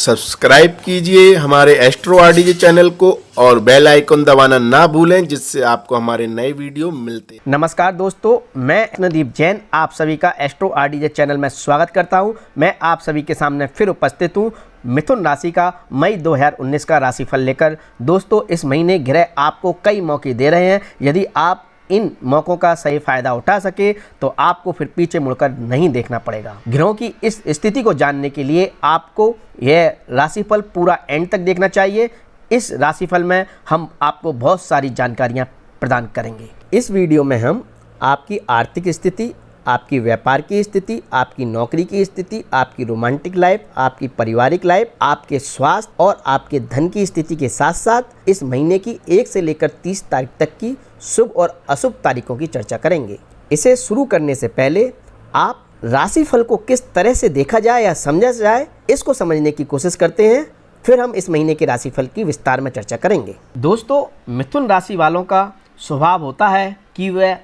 Subscribe कीजिए हमारे astro RDJ channel को और बेल आइकन दबाना ना भूलें, जिससे आपको हमारे नए वीडियो मिलते हैं। नमस्कार दोस्तों, मैं कृष्णदीप जैन आप सभी का एस्ट्रो आरडीजे चैनल में स्वागत करता हूं। मैं आप सभी के सामने फिर उपस्थित हूं मिथुन राशि का मई 2019 का राशिफल लेकर। दोस्तों, इस महीने ग्रह आपको कई मौके दे रहे हैं। यदि आप इन मौक़ों का सही फ़ायदा उठा सके तो आपको फिर पीछे मुड़कर नहीं देखना पड़ेगा। ग्रहों की इस स्थिति को जानने के लिए आपको यह राशिफल पूरा एंड तक देखना चाहिए। इस राशिफल में हम आपको बहुत सारी जानकारियां प्रदान करेंगे। इस वीडियो में हम आपकी आर्थिक स्थिति, आपकी व्यापार की स्थिति, आपकी नौकरी की स्थिति, आपकी रोमांटिक लाइफ, आपकी पारिवारिक लाइफ, आपके स्वास्थ्य और आपके धन की स्थिति के साथ साथ इस महीने की 1 से लेकर 30 तारीख तक की शुभ और अशुभ तारीखों की चर्चा करेंगे। इसे शुरू करने से पहले आप राशिफल को किस तरह से देखा जाए या समझा जाए, इसको समझने की कोशिश करते हैं। फिर हम इस महीने के राशिफल की विस्तार में चर्चा करेंगे। दोस्तों, मिथुन राशि वालों का स्वभाव होता है कि वह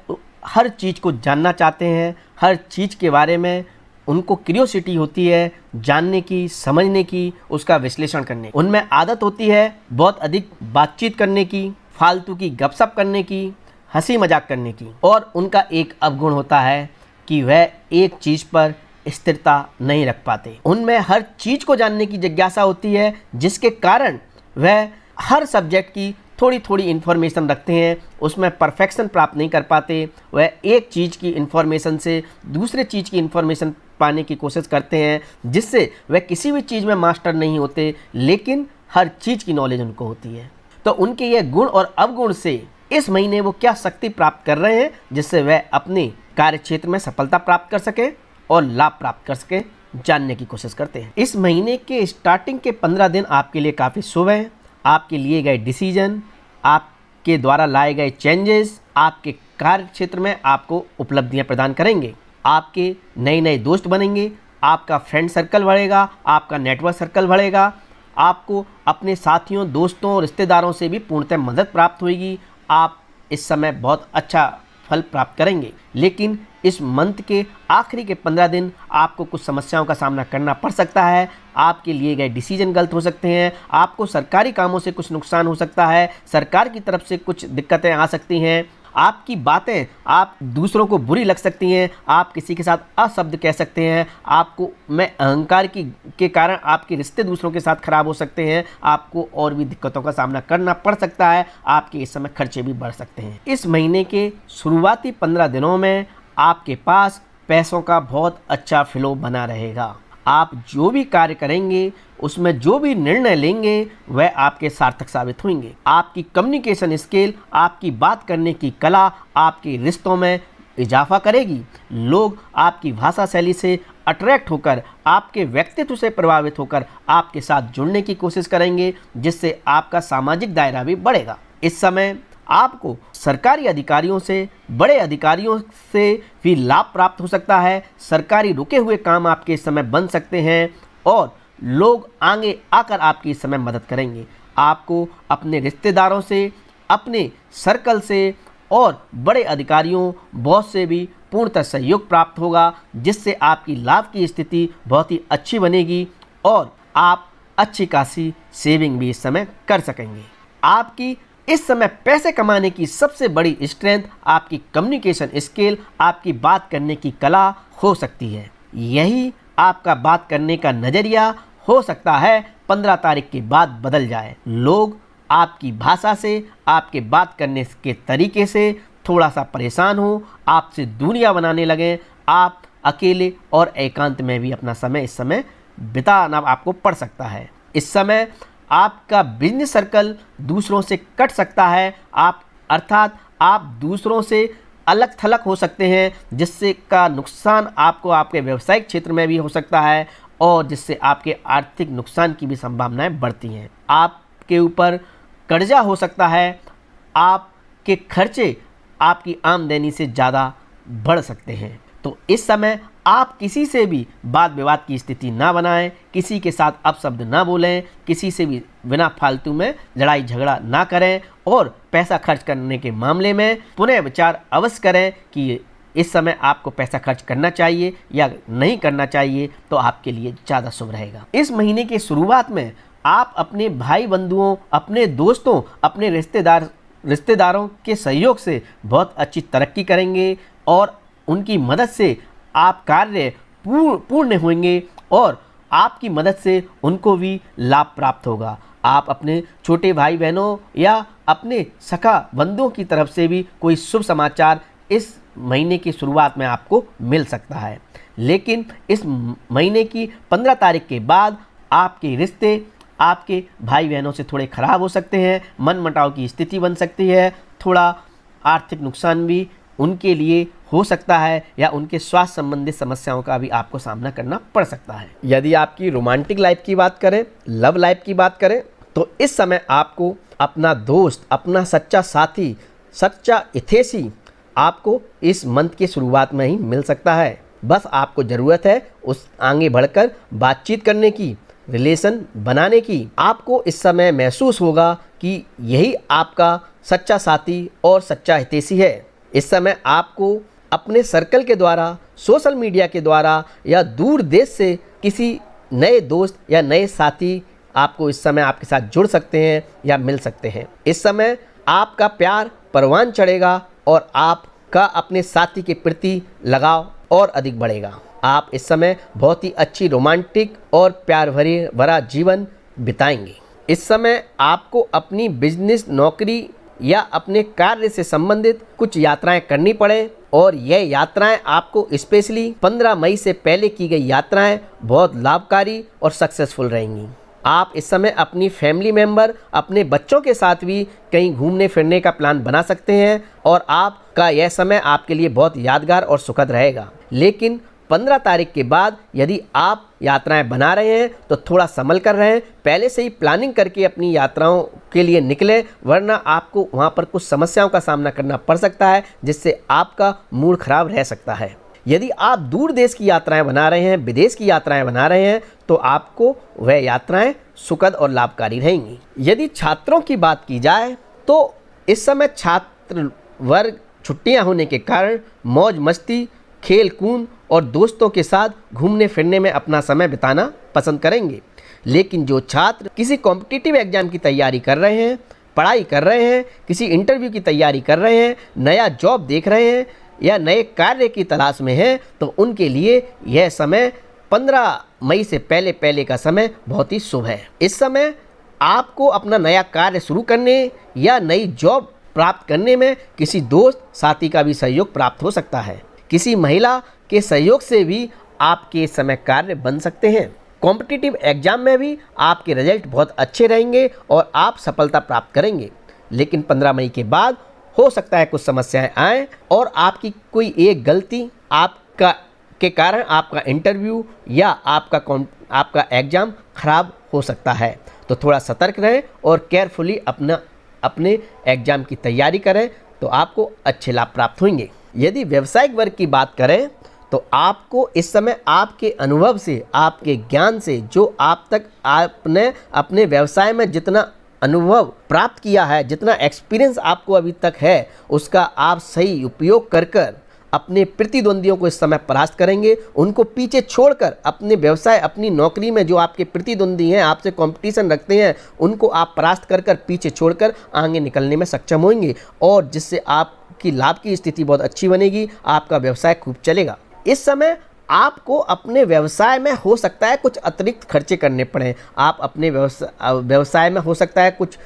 हर चीज़ को जानना चाहते हैं। हर चीज़ के बारे में उनको क्यूरियोसिटी होती है जानने की, समझने की, उसका विश्लेषण करने की। उनमें आदत होती है बहुत अधिक बातचीत करने की, फालतू की गपशप करने की, हंसी मजाक करने की। और उनका एक अवगुण होता है कि वह एक चीज़ पर स्थिरता नहीं रख पाते। उनमें हर चीज़ को जानने की जिज्ञासा होती है, जिसके कारण वह हर सब्जेक्ट की थोड़ी थोड़ी इन्फॉर्मेशन रखते हैं, उसमें परफेक्शन प्राप्त नहीं कर पाते। वह एक चीज़ की इन्फॉर्मेशन से दूसरे चीज़ की इन्फॉर्मेशन पाने की कोशिश करते हैं, जिससे वह किसी भी चीज़ में मास्टर नहीं होते, लेकिन हर चीज़ की नॉलेज उनको होती है। तो उनके यह गुण और अवगुण से इस महीने वो क्या शक्ति प्राप्त कर रहे हैं, जिससे वह अपने कार्य क्षेत्र में सफलता प्राप्त कर सके और लाभ प्राप्त कर सके, जानने की कोशिश करते हैं। इस महीने के स्टार्टिंग के 15 दिन आपके लिए काफ़ी शुभ हैं। आपके लिए गए डिसीजन, आपके द्वारा लाए गए चेंजेस आपके कार्य क्षेत्र में आपको उपलब्धियां प्रदान करेंगे। आपके नए नए दोस्त बनेंगे, आपका फ्रेंड सर्कल बढ़ेगा, आपका नेटवर्क सर्कल बढ़ेगा। आपको अपने साथियों, दोस्तों और रिश्तेदारों से भी पूर्णतः मदद प्राप्त होगी। आप इस समय बहुत अच्छा फल प्राप्त करेंगे। लेकिन इस मंथ के आखिरी के 15 दिन आपको कुछ समस्याओं का सामना करना पड़ सकता है। आपके लिए गए डिसीजन गलत हो सकते हैं। आपको सरकारी कामों से कुछ नुकसान हो सकता है। सरकार की तरफ से कुछ दिक्कतें आ सकती हैं। आपकी बातें आप दूसरों को बुरी लग सकती हैं। आप किसी के साथ अशब्द कह सकते हैं। आपको अहंकार के कारण आपके रिश्ते दूसरों के साथ खराब हो सकते हैं। आपको और भी दिक्कतों का सामना करना पड़ सकता है। आपके इस समय खर्चे भी बढ़ सकते हैं। इस महीने के शुरुआती 15 दिनों में आपके पास पैसों का बहुत अच्छा फ्लो बना रहेगा। आप जो भी कार्य करेंगे, उसमें जो भी निर्णय लेंगे, वह आपके सार्थक साबित होंगे। आपकी कम्युनिकेशन स्किल, आपकी बात करने की कला आपके रिश्तों में इजाफा करेगी। लोग आपकी भाषा शैली से अट्रैक्ट होकर, आपके व्यक्तित्व से प्रभावित होकर आपके साथ जुड़ने की कोशिश करेंगे, जिससे आपका सामाजिक दायरा भी बढ़ेगा। इस समय आपको सरकारी अधिकारियों से, बड़े अधिकारियों से भी लाभ प्राप्त हो सकता है। सरकारी रुके हुए काम आपके इस समय बन सकते हैं और लोग आगे आकर आपकी इस समय मदद करेंगे। आपको अपने रिश्तेदारों से, अपने सर्कल से और बड़े अधिकारियों, बॉस से भी पूर्णतः सहयोग प्राप्त होगा, जिससे आपकी लाभ की स्थिति बहुत ही अच्छी बनेगी और आप अच्छी खासी सेविंग भी इस समय कर सकेंगे। आपकी इस समय पैसे कमाने की सबसे बड़ी स्ट्रेंथ आपकी कम्युनिकेशन स्किल, आपकी बात करने की कला हो सकती है। यही आपका बात करने का नज़रिया हो सकता है 15 तारीख के बाद बदल जाए। लोग आपकी भाषा से, आपके बात करने के तरीके से थोड़ा सा परेशान हो, आपसे दूरियां बनाने लगें। आप अकेले और एकांत में भी अपना समय इस समय बिताना आपको पड़ सकता है। इस समय आपका बिजनेस सर्कल दूसरों से कट सकता है। अर्थात आप दूसरों से अलग थलग हो सकते हैं, जिससे का नुकसान आपको आपके व्यावसायिक क्षेत्र में भी हो सकता है और जिससे आपके आर्थिक नुकसान की भी संभावनाएं बढ़ती हैं। आपके ऊपर कर्जा हो सकता है। आपके खर्चे आपकी आमदनी से ज़्यादा बढ़ सकते हैं। तो इस समय आप किसी से भी वाद विवाद की स्थिति ना बनाएं, किसी के साथ अपशब्द ना बोलें, किसी से भी बिना फालतू में लड़ाई झगड़ा ना करें और पैसा खर्च करने के मामले में पुनः विचार अवश्य करें कि इस समय आपको पैसा खर्च करना चाहिए या नहीं करना चाहिए तो आपके लिए ज़्यादा शुभ रहेगा। इस महीने की शुरुआत में आप अपने भाई बंधुओं, अपने दोस्तों, अपने रिश्तेदारों के सहयोग से बहुत अच्छी तरक्की करेंगे और उनकी मदद से आप कार्य पूर्ण होंगे और आपकी मदद से उनको भी लाभ प्राप्त होगा। आप अपने छोटे भाई बहनों या अपने सखा बंधुओं की तरफ से भी कोई शुभ समाचार इस महीने की शुरुआत में आपको मिल सकता है। लेकिन इस महीने की 15 तारीख के बाद आपके रिश्ते आपके भाई बहनों से थोड़े खराब हो सकते हैं, मनमुटाव की स्थिति बन सकती है, थोड़ा आर्थिक नुकसान भी उनके लिए हो सकता है या उनके स्वास्थ्य संबंधित समस्याओं का भी आपको सामना करना पड़ सकता है। यदि आपकी रोमांटिक लाइफ की बात करें, लव लाइफ की बात करें, तो इस समय आपको अपना दोस्त, अपना सच्चा साथी, सच्चा हितैषी आपको इस मंथ की शुरुआत में ही मिल सकता है। बस आपको ज़रूरत है उस आगे बढ़कर बातचीत करने की, रिलेशन बनाने की। आपको इस समय महसूस होगा कि यही आपका सच्चा साथी और सच्चा हितैषी है। इस समय आपको अपने सर्कल के द्वारा, सोशल मीडिया के द्वारा या दूर देश से किसी नए दोस्त या नए साथी आपको इस समय आपके साथ जुड़ सकते हैं या मिल सकते हैं। इस समय आपका प्यार परवान चढ़ेगा और आपका अपने साथी के प्रति लगाव और अधिक बढ़ेगा। आप इस समय बहुत ही अच्छी रोमांटिक और प्यार भरा जीवन बिताएंगे। इस समय आपको अपनी बिजनेस, नौकरी या अपने कार्य से संबंधित कुछ यात्राएं करनी पड़े और यह यात्राएं आपको स्पेशली 15 मई से पहले की गई यात्राएं बहुत लाभकारी और सक्सेसफुल रहेंगी। आप इस समय अपनी फैमिली मेंबर, अपने बच्चों के साथ भी कहीं घूमने फिरने का प्लान बना सकते हैं और आपका यह समय आपके लिए बहुत यादगार और सुखद रहेगा। लेकिन 15 तारीख के बाद यदि आप यात्राएं बना रहे हैं तो थोड़ा संभल कर रहें, पहले से ही प्लानिंग करके अपनी यात्राओं के लिए निकलें, वरना आपको वहां पर कुछ समस्याओं का सामना करना पड़ सकता है जिससे आपका मूड खराब रह सकता है। यदि आप दूर देश की यात्राएं बना रहे हैं, विदेश की यात्राएं बना रहे हैं तो आपको वह यात्राएं सुखद और लाभकारी रहेंगी। यदि छात्रों की बात की जाए तो इस समय छात्र वर्ग छुट्टियां होने के कारण मौज मस्ती, खेल कूद और दोस्तों के साथ घूमने फिरने में अपना समय बिताना पसंद करेंगे। लेकिन जो छात्र किसी कॉम्पिटिटिव एग्जाम की तैयारी कर रहे हैं, पढ़ाई कर रहे हैं, किसी इंटरव्यू की तैयारी कर रहे हैं, नया जॉब देख रहे हैं या नए कार्य की तलाश में हैं तो उनके लिए यह समय 15 मई से पहले का समय बहुत ही शुभ है। इस समय आपको अपना नया कार्य शुरू करने या नई जॉब प्राप्त करने में किसी दोस्त साथी का भी सहयोग प्राप्त हो सकता है। किसी महिला के सहयोग से भी आपके इस समय कार्य बन सकते हैं। कॉम्पिटिटिव एग्जाम में भी आपके रिजल्ट बहुत अच्छे रहेंगे और आप सफलता प्राप्त करेंगे। लेकिन 15 मई के बाद हो सकता है कुछ समस्याएं आएँ और आपकी कोई एक गलती के कारण आपका इंटरव्यू या आपका एग्ज़ाम खराब हो सकता है। तो थोड़ा सतर्क रहें और केयरफुली अपने एग्ज़ाम की तैयारी करें तो आपको अच्छे लाभ प्राप्त होंगे। यदि व्यावसायिक वर्ग की बात करें तो आपको इस समय आपके अनुभव से, आपके ज्ञान से, जो आपने अपने व्यवसाय में जितना अनुभव प्राप्त किया है, जितना एक्सपीरियंस आपको अभी तक है, उसका आप सही उपयोग कर अपने प्रतिद्वंदियों को इस समय परास्त करेंगे। उनको पीछे छोड़कर अपने व्यवसाय, अपनी नौकरी में जो आपके प्रतिद्वंदी हैं, आपसे कंपटीशन रखते हैं, उनको आप परास्त कर पीछे छोड़कर आगे निकलने में सक्षम होंगे और जिससे आपकी लाभ की स्थिति बहुत अच्छी बनेगी, आपका व्यवसाय खूब चलेगा। इस समय आपको अपने व्यवसाय में हो सकता है कुछ अतिरिक्त खर्चे करने पड़ें। आप अपने व्यवसाय में हो सकता है कुछ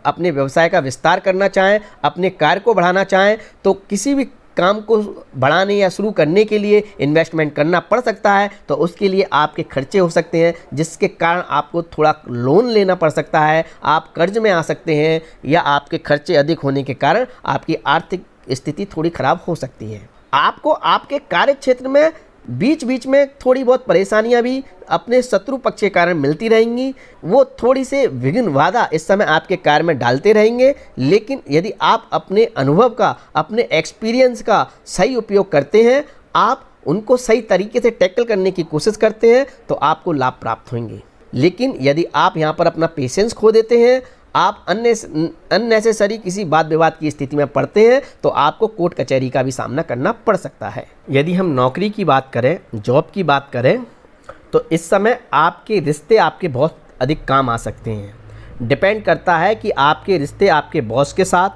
अपने व्यवसाय का विस्तार करना चाहें, अपने कार्य को बढ़ाना चाहें, तो किसी भी काम को बढ़ाने या शुरू करने के लिए इन्वेस्टमेंट करना पड़ सकता है। तो उसके लिए आपके खर्चे हो सकते हैं जिसके कारण आपको थोड़ा लोन लेना पड़ सकता है, आप कर्ज में आ सकते हैं या आपके खर्चे अधिक होने के कारण आपकी आर्थिक स्थिति थोड़ी खराब हो सकती है। आपको आपके कार्य क्षेत्र में बीच बीच में थोड़ी बहुत परेशानियां भी अपने शत्रु पक्ष के कारण मिलती रहेंगी। वो थोड़ी से विघ्न बाधा इस समय आपके कार्य में डालते रहेंगे। लेकिन यदि आप अपने अनुभव का, अपने एक्सपीरियंस का सही उपयोग करते हैं, आप उनको सही तरीके से टैकल करने की कोशिश करते हैं तो आपको लाभ प्राप्त होंगे। लेकिन यदि आप यहाँ पर अपना पेशेंस खो देते हैं, आप अननेसेसरी किसी वाद विवाद की स्थिति में पड़ते हैं तो आपको कोर्ट कचहरी का भी सामना करना पड़ सकता है। यदि हम नौकरी की बात करें, जॉब की बात करें, तो इस समय आपके रिश्ते आपके बहुत अधिक काम आ सकते हैं। डिपेंड करता है कि आपके रिश्ते आपके बॉस के साथ,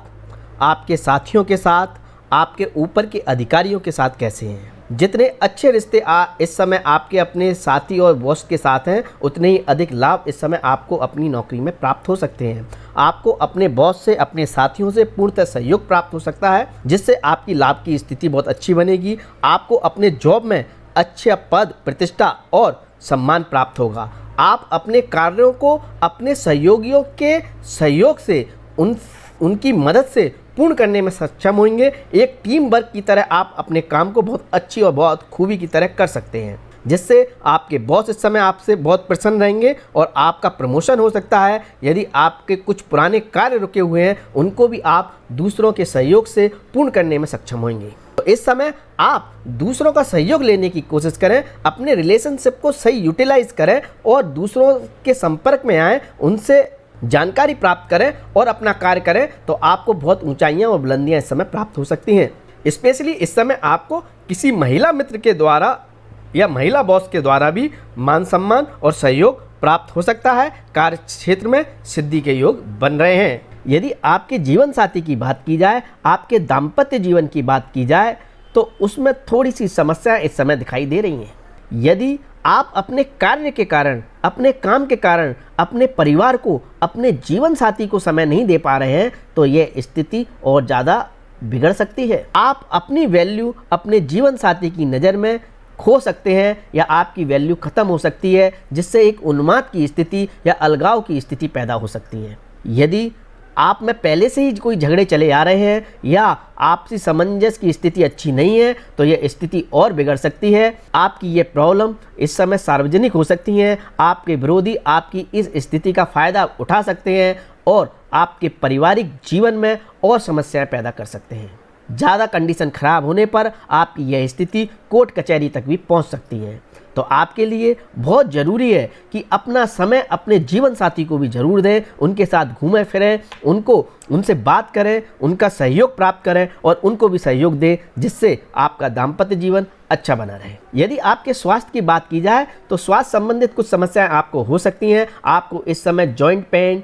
आपके साथियों के साथ, आपके ऊपर के अधिकारियों के साथ कैसे हैं। जितने अच्छे रिश्ते इस समय आपके अपने साथी और बॉस के साथ हैं, उतने ही अधिक लाभ इस समय आपको अपनी नौकरी में प्राप्त हो सकते हैं। आपको अपने बॉस से, अपने साथियों से पूर्णतः सहयोग प्राप्त हो सकता है, जिससे आपकी लाभ की स्थिति बहुत अच्छी बनेगी। आपको अपने जॉब में अच्छा पद, प्रतिष्ठा और सम्मान प्राप्त होगा। आप अपने कार्यों को अपने सहयोगियों के सहयोग से, उनकी मदद से पूर्ण करने में सक्षम होंगे। एक टीम वर्क की तरह आप अपने काम को बहुत अच्छी और बहुत खूबी की तरह कर सकते हैं, जिससे आपके बॉस इस समय आपसे बहुत प्रसन्न रहेंगे और आपका प्रमोशन हो सकता है। यदि आपके कुछ पुराने कार्य रुके हुए हैं, उनको भी आप दूसरों के सहयोग से पूर्ण करने में सक्षम होंगे। तो इस समय आप दूसरों का सहयोग लेने की कोशिश करें, अपने रिलेशनशिप को सही यूटिलाइज करें और दूसरों के संपर्क में आएँ, उनसे जानकारी प्राप्त करें और अपना कार्य करें, तो आपको बहुत ऊंचाइयां और बुलंदियां इस समय प्राप्त हो सकती हैं। स्पेशली इस समय आपको किसी महिला मित्र के द्वारा या महिला बॉस के द्वारा भी मान सम्मान और सहयोग प्राप्त हो सकता है। कार्य क्षेत्र में सिद्धि के योग बन रहे हैं। यदि आपके जीवन साथी की बात की जाए, आपके दाम्पत्य जीवन की बात की जाए, तो उसमें थोड़ी सी समस्याएं इस समय दिखाई दे रही हैं। यदि आप अपने कार्य के कारण, अपने काम के कारण अपने परिवार को, अपने जीवन साथी को समय नहीं दे पा रहे हैं, तो यह स्थिति और ज़्यादा बिगड़ सकती है। आप अपनी वैल्यू अपने जीवन साथी की नज़र में खो सकते हैं या आपकी वैल्यू ख़त्म हो सकती है, जिससे एक उन्माद की स्थिति या अलगाव की स्थिति पैदा हो सकती है। यदि आप में पहले से ही कोई झगड़े चले आ रहे हैं या आपसी सामंजस्य की स्थिति अच्छी नहीं है, तो यह स्थिति और बिगड़ सकती है। आपकी ये प्रॉब्लम इस समय सार्वजनिक हो सकती हैं। आपके विरोधी आपकी इस स्थिति का फ़ायदा उठा सकते हैं और आपके पारिवारिक जीवन में और समस्याएं पैदा कर सकते हैं। ज़्यादा कंडीशन खराब होने पर आपकी यह स्थिति कोर्ट कचहरी तक भी पहुंच सकती है। तो आपके लिए बहुत ज़रूरी है कि अपना समय अपने जीवन साथी को भी ज़रूर दें, उनके साथ घूमें फिरें, उनसे बात करें, उनका सहयोग प्राप्त करें और उनको भी सहयोग दें, जिससे आपका दाम्पत्य जीवन अच्छा बना रहे। यदि आपके स्वास्थ्य की बात की जाए, तो स्वास्थ्य संबंधित कुछ समस्याएं आपको हो सकती हैं। आपको इस समय जॉइंट पेन,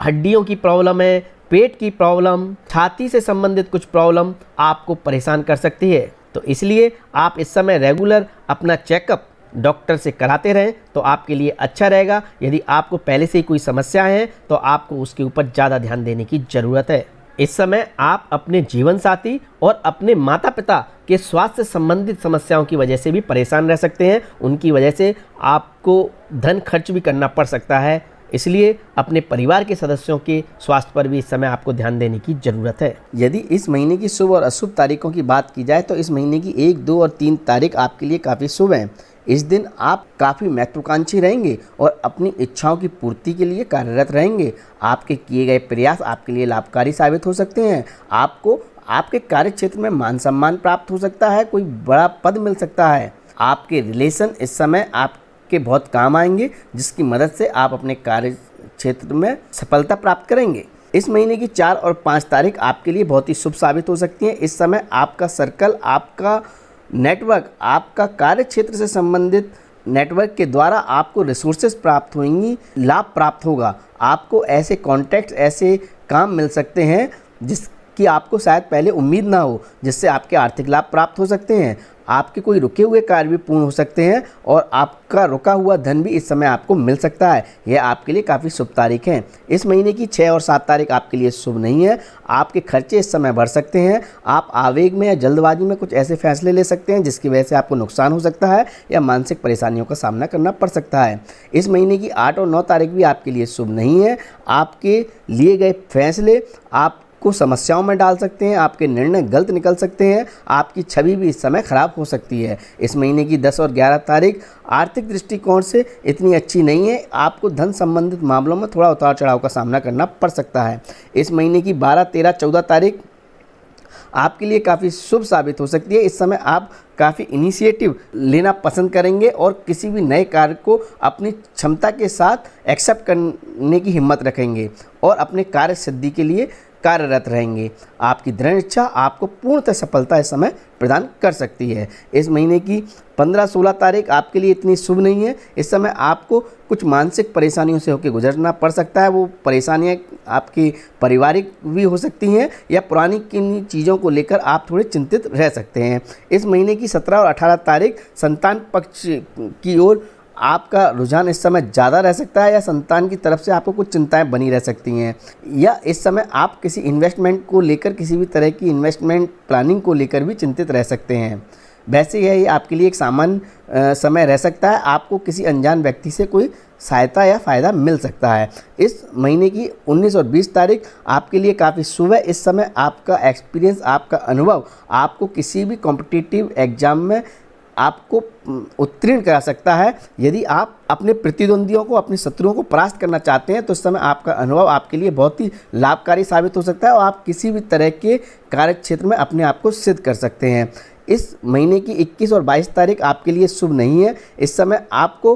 हड्डियों की प्रॉब्लम है, पेट की प्रॉब्लम, छाती से संबंधित कुछ प्रॉब्लम आपको परेशान कर सकती है। तो इसलिए आप इस समय रेगुलर अपना चेकअप डॉक्टर से कराते रहें, तो आपके लिए अच्छा रहेगा। यदि आपको पहले से ही कोई समस्या है, तो आपको उसके ऊपर ज़्यादा ध्यान देने की ज़रूरत है। इस समय आप अपने जीवन साथी और अपने माता पिता के स्वास्थ्य संबंधित समस्याओं की वजह से भी परेशान रह सकते हैं। उनकी वजह से आपको धन खर्च भी करना पड़ सकता है। इसलिए अपने परिवार के सदस्यों के स्वास्थ्य पर भी इस समय आपको ध्यान देने की ज़रूरत है। यदि इस महीने की शुभ और अशुभ तारीखों की बात की जाए, तो इस महीने की 1, 2 और 3 तारीख आपके लिए काफ़ी शुभ हैं। इस दिन आप काफ़ी महत्वाकांक्षी रहेंगे और अपनी इच्छाओं की पूर्ति के लिए कार्यरत रहेंगे। आपके किए गए प्रयास आपके लिए लाभकारी साबित हो सकते हैं। आपको आपके कार्य क्षेत्र में मान सम्मान प्राप्त हो सकता है, कोई बड़ा पद मिल सकता है। आपके रिलेशन इस समय आपके बहुत काम आएंगे, जिसकी मदद से आप अपने कार्य क्षेत्र में सफलता प्राप्त करेंगे। इस महीने की 4 और 5 तारीख आपके लिए बहुत ही शुभ साबित हो सकती है। इस समय आपका सर्कल, आपका नेटवर्क, आपका कार्य क्षेत्र से संबंधित नेटवर्क के द्वारा आपको रिसोर्सेज प्राप्त होंगी, लाभ प्राप्त होगा। आपको ऐसे कॉन्टैक्ट्स, ऐसे काम मिल सकते हैं जिसकी आपको शायद पहले उम्मीद ना हो, जिससे आपके आर्थिक लाभ प्राप्त हो सकते हैं। आपके कोई रुके हुए कार्य भी पूर्ण हो सकते हैं और आपका रुका हुआ धन भी इस समय आपको मिल सकता है। यह आपके लिए काफ़ी शुभ तारीख है। इस महीने की 6 और 7 तारीख आपके लिए शुभ नहीं है। आपके खर्चे इस समय बढ़ सकते हैं। आप आवेग में या जल्दबाजी में कुछ ऐसे फैसले ले सकते हैं जिसकी वजह से आपको नुकसान हो सकता है या मानसिक परेशानियों का सामना करना पड़ सकता है। इस महीने की 8 और 9 तारीख भी आपके लिए शुभ नहीं है। आपके लिए गए फैसले को समस्याओं में डाल सकते हैं। आपके निर्णय गलत निकल सकते हैं। आपकी छवि भी इस समय खराब हो सकती है। इस महीने की 10 और 11 तारीख आर्थिक दृष्टिकोण से इतनी अच्छी नहीं है। आपको धन संबंधित मामलों में थोड़ा उतार चढ़ाव का सामना करना पड़ सकता है। इस महीने की 12, 13, 14 तारीख आपके लिए काफ़ी शुभ साबित हो सकती है। इस समय आप काफ़ी इनिशिएटिव लेना पसंद करेंगे और किसी भी नए कार्य को अपनी क्षमता के साथ एक्सेप्ट करने की हिम्मत रखेंगे और अपने कार्य सिद्धि के लिए कार्यरत रहेंगे। आपकी दृढ़ इच्छा आपको पूर्णतः सफलता इस समय प्रदान कर सकती है। इस महीने की 15-16 तारीख आपके लिए इतनी शुभ नहीं है। इस समय आपको कुछ मानसिक परेशानियों से होकर गुजरना पड़ सकता है। वो परेशानियां आपकी पारिवारिक भी हो सकती हैं या पुरानी किन्हीं चीज़ों को लेकर आप थोड़े चिंतित रह सकते हैं। इस महीने की 17 और 18 तारीख संतान पक्ष की ओर आपका रुझान इस समय ज़्यादा रह सकता है या संतान की तरफ से आपको कुछ चिंताएं बनी रह सकती हैं, या इस समय आप किसी इन्वेस्टमेंट को लेकर, किसी भी तरह की इन्वेस्टमेंट प्लानिंग को लेकर भी चिंतित रह सकते हैं। वैसे यह आपके लिए एक सामान्य समय रह सकता है। आपको किसी अनजान व्यक्ति से कोई सहायता या फ़ायदा मिल सकता है। इस महीने की 19 और 20 तारीख आपके लिए काफ़ी शुभ है। इस समय आपका एक्सपीरियंस, आपका अनुभव आपको किसी भी कॉम्पिटिटिव एग्जाम में आपको उत्तीर्ण करा सकता है। यदि आप अपने प्रतिद्वंदियों को, अपने शत्रुओं को परास्त करना चाहते हैं तो इस समय आपका अनुभव आपके लिए बहुत ही लाभकारी साबित हो सकता है और आप किसी भी तरह के कार्य क्षेत्र में अपने आप को सिद्ध कर सकते हैं। इस महीने की 21 और 22 तारीख आपके लिए शुभ नहीं है। इस समय आपको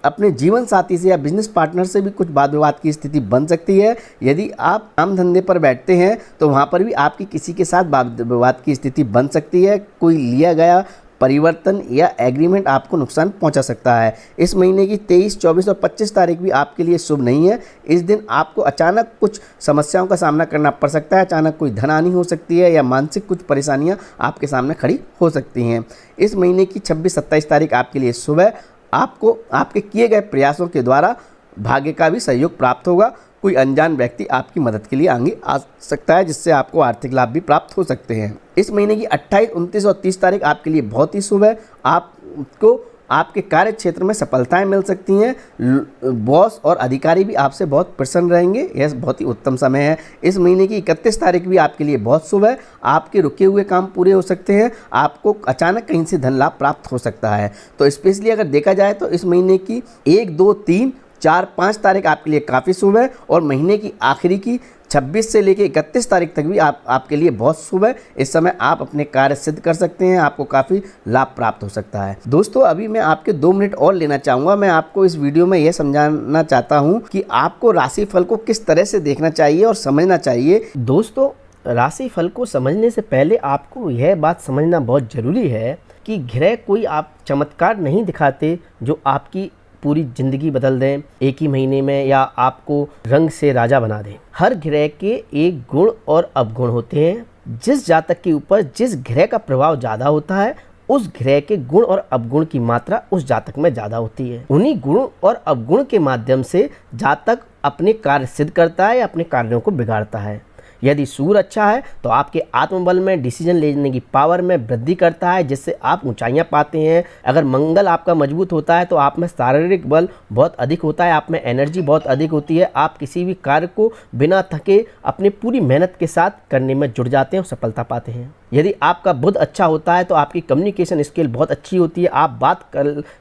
अपने जीवन साथी से या बिजनेस पार्टनर से भी कुछ वाद विवाद की स्थिति बन सकती है। यदि आप काम धंधे पर बैठते हैं तो वहाँ पर भी आपकी किसी के साथ वाद विवाद की स्थिति बन सकती है। कोई लिया गया परिवर्तन या एग्रीमेंट आपको नुकसान पहुंचा सकता है। इस महीने की 23, 24 और 25 तारीख भी आपके लिए शुभ नहीं है। इस दिन आपको अचानक कुछ समस्याओं का सामना करना पड़ सकता है। अचानक कोई धन हानि हो सकती है या मानसिक कुछ परेशानियां आपके सामने खड़ी हो सकती हैं। इस महीने की 26, 27 तारीख आपके लिए शुभ है। आपको आपके किए गए प्रयासों के द्वारा भाग्य का भी सहयोग प्राप्त होगा। कोई अनजान व्यक्ति आपकी मदद के लिए आगे आ सकता है, जिससे आपको आर्थिक लाभ भी प्राप्त हो सकते हैं। इस महीने की 28, 29 और 30 तारीख आपके लिए बहुत ही शुभ है। आपको आपके कार्य क्षेत्र में सफलताएं मिल सकती हैं। बॉस और अधिकारी भी आपसे बहुत प्रसन्न रहेंगे। यह बहुत ही उत्तम समय है। इस महीने की 31 तारीख भी आपके लिए बहुत शुभ है। आपके रुके हुए काम पूरे हो सकते हैं। आपको अचानक कहीं से धन लाभ प्राप्त हो सकता है। तो स्पेशली अगर देखा जाए तो इस महीने की 1, 2, 3, 4, 5 तारीख आपके लिए काफ़ी शुभ है और महीने की आखिरी की 26 से लेकर 31 तारीख तक भी आपके लिए बहुत शुभ है। इस समय आप अपने कार्य सिद्ध कर सकते हैं। आपको काफ़ी लाभ प्राप्त हो सकता है। दोस्तों, अभी मैं आपके 2 मिनट और लेना चाहूँगा। मैं आपको इस वीडियो में यह समझाना चाहता हूँ कि आपको राशिफल को किस तरह से देखना चाहिए और समझना चाहिए। दोस्तों, राशिफल को समझने से पहले आपको यह बात समझना बहुत ज़रूरी है कि ग्रह कोई आप चमत्कार नहीं दिखाते जो आपकी पूरी ज़िंदगी बदल दें एक ही महीने में या आपको रंग से राजा बना दें। हर ग्रह के एक गुण और अवगुण होते हैं। जिस जातक के ऊपर जिस ग्रह का प्रभाव ज़्यादा होता है, उस ग्रह के गुण और अवगुण की मात्रा उस जातक में ज़्यादा होती है। उन्हीं गुण और अवगुण के माध्यम से जातक अपने कार्य सिद्ध करता है या अपने कार्यों को बिगाड़ता है। यदि सूर्य अच्छा है तो आपके आत्मबल में, डिसीजन लेने की पावर में वृद्धि करता है, जिससे आप ऊंचाइयां पाते हैं। अगर मंगल आपका मजबूत होता है तो आप में शारीरिक बल बहुत अधिक होता है, आप में एनर्जी बहुत अधिक होती है। आप किसी भी कार्य को बिना थके अपनी पूरी मेहनत के साथ करने में जुट जाते हैं और सफलता पाते हैं। यदि आपका बुध अच्छा होता है तो आपकी कम्युनिकेशन स्किल बहुत अच्छी होती है। आप बात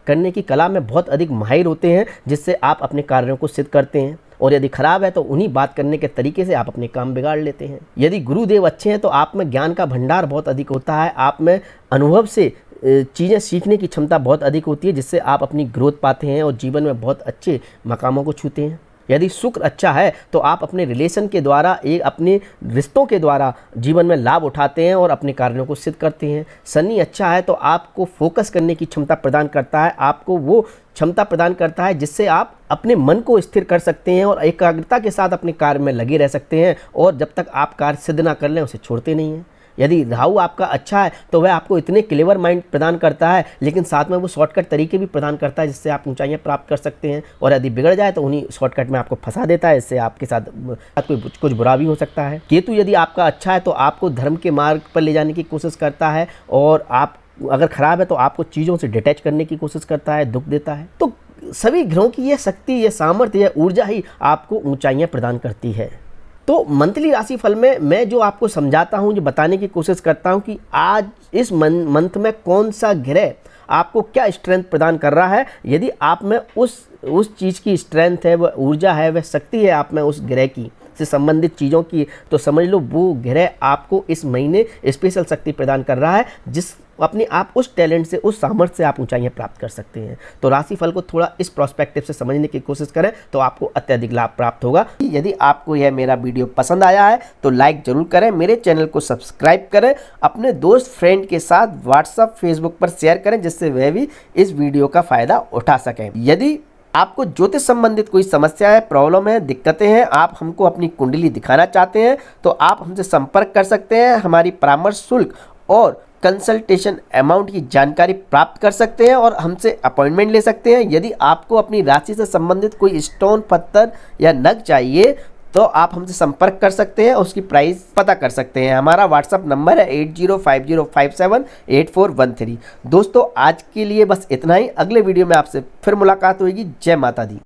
करने की कला में बहुत अधिक माहिर होते हैं, जिससे आप अपने कार्यों को सिद्ध करते हैं। और यदि खराब है तो उन्हीं बात करने के तरीके से आप अपने काम बिगाड़ लेते हैं। यदि गुरुदेव अच्छे हैं तो आप में ज्ञान का भंडार बहुत अधिक होता है। आप में अनुभव से चीज़ें सीखने की क्षमता बहुत अधिक होती है, जिससे आप अपनी ग्रोथ पाते हैं और जीवन में बहुत अच्छे मकामों को छूते हैं। यदि शुक्र अच्छा है तो आप अपने रिलेशन के द्वारा, अपने रिश्तों के द्वारा जीवन में लाभ उठाते हैं और अपने कार्यों को सिद्ध करते हैं। शनि अच्छा है तो आपको फोकस करने की क्षमता प्रदान करता है। आपको वो क्षमता प्रदान करता है जिससे आप अपने मन को स्थिर कर सकते हैं और एकाग्रता के साथ अपने कार्य में लगे रह सकते हैं, और जब तक आप कार्य सिद्ध ना कर लें उसे छोड़ते नहीं हैं। यदि राहु आपका अच्छा है तो वह आपको इतने क्लेवर माइंड प्रदान करता है, लेकिन साथ में वो शॉर्टकट तरीके भी प्रदान करता है जिससे आप ऊंचाइयां प्राप्त कर सकते हैं। और यदि बिगड़ जाए तो उन्हीं शॉर्टकट में आपको फंसा देता है, इससे आपके साथ कुछ बुरा भी हो सकता है। केतु यदि आपका अच्छा है तो आपको धर्म के मार्ग पर ले जाने की कोशिश करता है, और आप अगर खराब है तो आपको चीज़ों से डिटैच करने की कोशिश करता है, दुख देता है। तो सभी ग्रहों की यह शक्ति, यह सामर्थ्य, यह ऊर्जा ही आपको ऊंचाइयां प्रदान करती है। तो मंथली राशिफल में मैं जो आपको समझाता हूं, जो बताने की कोशिश करता हूं कि आज इस मंथ में कौन सा ग्रह आपको क्या स्ट्रेंथ प्रदान कर रहा है। यदि आप में उस चीज़ की स्ट्रेंथ है, वह ऊर्जा है, वह शक्ति है आप में उस ग्रह की, से संबंधित चीज़ों की, तो समझ लो वो ग्रह आपको इस महीने स्पेशल शक्ति प्रदान कर रहा है, जिस अपने आप उस टैलेंट से, उस सामर्थ्य से आप ऊंचाइयां प्राप्त कर सकते हैं। तो राशिफल को थोड़ा इस प्रोस्पेक्टिव से समझने की कोशिश करें तो आपको अत्यधिक लाभ प्राप्त होगा। यदि आपको यह मेरा वीडियो पसंद आया है तो लाइक जरूर करें, मेरे चैनल को सब्सक्राइब करें, अपने दोस्त फ्रेंड के साथ व्हाट्सएप फेसबुक पर शेयर करें, जिससे वह भी इस वीडियो का फ़ायदा उठा सकें। यदि आपको ज्योतिष संबंधित कोई समस्या है, प्रॉब्लम है, दिक्कतें हैं, आप हमको अपनी कुंडली दिखाना चाहते हैं तो आप हमसे संपर्क कर सकते हैं। हमारी परामर्श शुल्क और कंसल्टेशन अमाउंट की जानकारी प्राप्त कर सकते हैं और हमसे अपॉइंटमेंट ले सकते हैं। यदि आपको अपनी राशि से संबंधित कोई स्टोन, पत्थर या नग चाहिए तो आप हमसे संपर्क कर सकते हैं, उसकी प्राइस पता कर सकते हैं। हमारा व्हाट्सअप नंबर है 8050578413। दोस्तों आज के लिए बस इतना ही, अगले वीडियो में आपसे फिर मुलाकात होगी। जय माता दी।